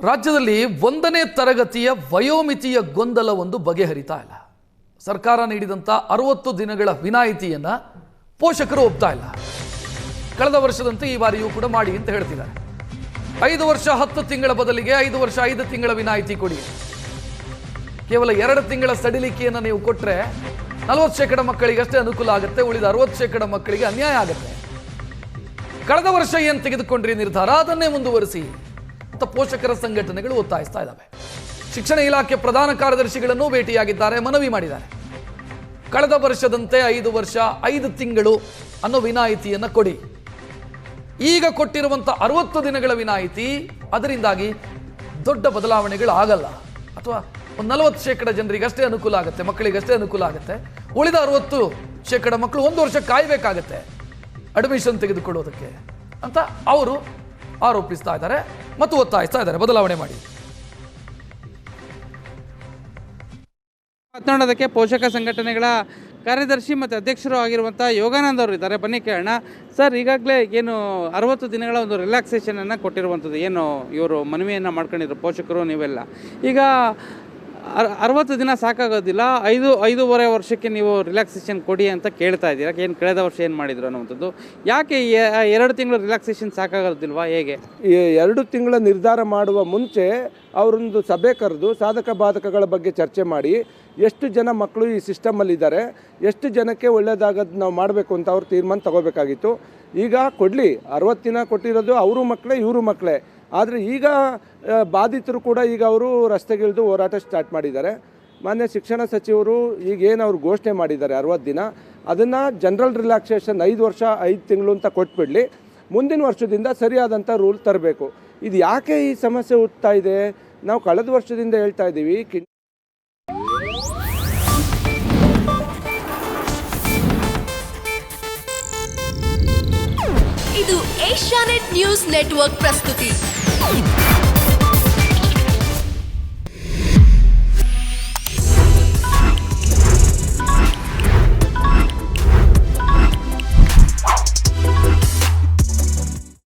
ರಾಜ್ಯದಲ್ಲಿ 1ನೇ ತರಗತಿಯ ವಯೋಮಿತಿಯ ಗೊಂದಲವೊಂದು ಬಗೆಹರಿತಾ ಇಲ್ಲ. ಸರ್ಕಾರ ನೀಡಿದಂಥ 60 ದಿನಗಳ ವಿನಾಯಿತಿಯನ್ನು ಪೋಷಕರು ಒಪ್ತಾ ಇಲ್ಲ. ಕಳೆದ ವರ್ಷದಂತೆ ಈ ಬಾರಿಯೂ ಕೂಡ ಮಾಡಿ ಅಂತ ಹೇಳ್ತಿದ್ದಾರೆ. 5 ವರ್ಷ 10 ತಿಂಗಳ ಬದಲಿಗೆ 5 ವರ್ಷ 5 ತಿಂಗಳ ವಿನಾಯಿತಿ ಕೊಡಿ. ಕೇವಲ 2 ತಿಂಗಳ ಸಡಿಲಿಕೆಯನ್ನು ನೀವು ಕೊಟ್ಟರೆ 40% ಮಕ್ಕಳಿಗಷ್ಟೇ ಅನುಕೂಲ ಆಗುತ್ತೆ, ಉಳಿದ 60% ಮಕ್ಕಳಿಗೆ ಅನ್ಯಾಯ ಆಗುತ್ತೆ. ಕಳೆದ ವರ್ಷ ಏನು ತೆಗೆದುಕೊಂಡ್ರಿ ನಿರ್ಧಾರ ಅದನ್ನೇ ಮುಂದುವರಿಸಿ ಅಂತ ಪೋಷಕರ ಸಂಘಟನೆಗಳು ಒತ್ತಾಯಿಸ್ತಾ ಇದ್ದಾವೆ. ಶಿಕ್ಷಣ ಇಲಾಖೆ ಪ್ರಧಾನ ಕಾರ್ಯದರ್ಶಿಗಳನ್ನು ಭೇಟಿಯಾಗಿದ್ದಾರೆ, ಮನವಿ ಮಾಡಿದ್ದಾರೆ. ಕಳೆದ ವರ್ಷದಂತೆ 5 ವರ್ಷ 5 ತಿಂಗಳು ಅನ್ನೋ ವಿನಾಯಿತಿಯನ್ನು ಕೊಡಿ. ಈಗ ಕೊಟ್ಟಿರುವಂಥ 60 ದಿನಗಳ ವಿನಾಯಿತಿ ಅದರಿಂದಾಗಿ ದೊಡ್ಡ ಬದಲಾವಣೆಗಳು ಆಗಲ್ಲ, ಅಥವಾ ಒಂದು 40% ಜನರಿಗಷ್ಟೇ ಅನುಕೂಲ ಆಗುತ್ತೆ, ಮಕ್ಕಳಿಗಷ್ಟೇ ಅನುಕೂಲ ಆಗುತ್ತೆ. ಉಳಿದ 60% ಮಕ್ಕಳು 1 ವರ್ಷ ಕಾಯಬೇಕಾಗತ್ತೆ ಅಡ್ಮಿಷನ್ ತೆಗೆದುಕೊಳ್ಳೋದಕ್ಕೆ ಅಂತ ಅವರು ಆರೋಪಿಸ್ತಾ ಇದ್ದಾರೆ ಮತ್ತು ಒತ್ತಾಯಿಸ್ತಾ ಇದ್ದಾರೆ ಬದಲಾವಣೆ ಮಾಡಿ. ಮಾತನಾಡೋದಕ್ಕೆ ಪೋಷಕ ಸಂಘಟನೆಗಳ ಕಾರ್ಯದರ್ಶಿ ಮತ್ತು ಅಧ್ಯಕ್ಷರು ಆಗಿರುವಂಥ ಯೋಗಾನಂದ್ ಅವರು ಇದ್ದಾರೆ. ಬನ್ನಿ ಕೇಳೋಣ. ಸರ್, ಈಗಾಗಲೇ ಏನು 60 ದಿನಗಳ ಒಂದು ರಿಲ್ಯಾಕ್ಸೇಷನನ್ನು ಕೊಟ್ಟಿರುವಂಥದ್ದು, ಏನು ಇವರು ಮನವಿಯನ್ನು ಮಾಡ್ಕೊಂಡಿದ್ರು ಪೋಷಕರು ನೀವೆಲ್ಲ, ಈಗ 60 ದಿನ ಸಾಕಾಗೋದಿಲ್ಲ, 5.5 ವರ್ಷಕ್ಕೆ ನೀವು ರಿಲ್ಯಾಕ್ಸೇಷನ್ ಕೊಡಿ ಅಂತ ಕೇಳ್ತಾ ಇದ್ದೀರಾ. ಏನು ಕಳೆದ ವರ್ಷ ಏನು ಮಾಡಿದ್ರು ಅನ್ನುವಂಥದ್ದು, ಯಾಕೆ 2 ತಿಂಗಳು ರಿಲ್ಯಾಕ್ಸೇಷನ್ ಸಾಕಾಗೋದಿಲ್ವಾ? ಹೇಗೆ 2 ತಿಂಗಳ ನಿರ್ಧಾರ ಮಾಡುವ ಮುಂಚೆ ಅವರೊಂದು ಸಭೆ ಕರೆದು ಸಾಧಕ ಬಾಧಕಗಳ ಬಗ್ಗೆ ಚರ್ಚೆ ಮಾಡಿ, ಎಷ್ಟು ಜನ ಮಕ್ಕಳು ಈ ಸಿಸ್ಟಮಲ್ಲಿದ್ದಾರೆ, ಎಷ್ಟು ಜನಕ್ಕೆ ಒಳ್ಳೆಯದಾಗೋದು ನಾವು ಮಾಡಬೇಕು ಅಂತ ಅವ್ರು ತೀರ್ಮಾನ ತಗೋಬೇಕಾಗಿತ್ತು. ಈಗ ಕೊಡಲಿ, 60 ದಿನ ಕೊಟ್ಟಿರೋದು ಅವರು ಮಕ್ಕಳೇ ಇವರು ಮಕ್ಕಳೇ. ಆದರೆ ಈಗ ಬಾಧಿತರು ಕೂಡ ಈಗ ಅವರು ರಸ್ತೆಗಿಳಿದು ಹೋರಾಟ ಸ್ಟಾರ್ಟ್ ಮಾಡಿದ್ದಾರೆ. ಮಾನ್ಯ ಶಿಕ್ಷಣ ಸಚಿವರು ಈಗೇನು ಅವ್ರು ಘೋಷಣೆ ಮಾಡಿದ್ದಾರೆ 60 ದಿನ, ಅದನ್ನು ಜನರಲ್ ರಿಲ್ಯಾಕ್ಸೇಷನ್ 5 ವರ್ಷ 5 ತಿಂಗಳು ಅಂತ ಕೊಟ್ಬಿಡಲಿ. ಮುಂದಿನ ವರ್ಷದಿಂದ ಸರಿಯಾದಂಥ ರೂಲ್ ತರಬೇಕು. ಇದು ಯಾಕೆ ಈ ಸಮಸ್ಯೆ ಹುಟ್ಟುತ್ತಾ ಇದೆ? ನಾವು ಕಳೆದ ವರ್ಷದಿಂದ ಹೇಳ್ತಾ ಇದ್ದೀವಿ. ಇದು ಏಷ್ಯಾನೆಟ್ ನ್ಯೂಸ್ ನೆಟ್ವರ್ಕ್ ಪ್ರಸ್ತುತಿ.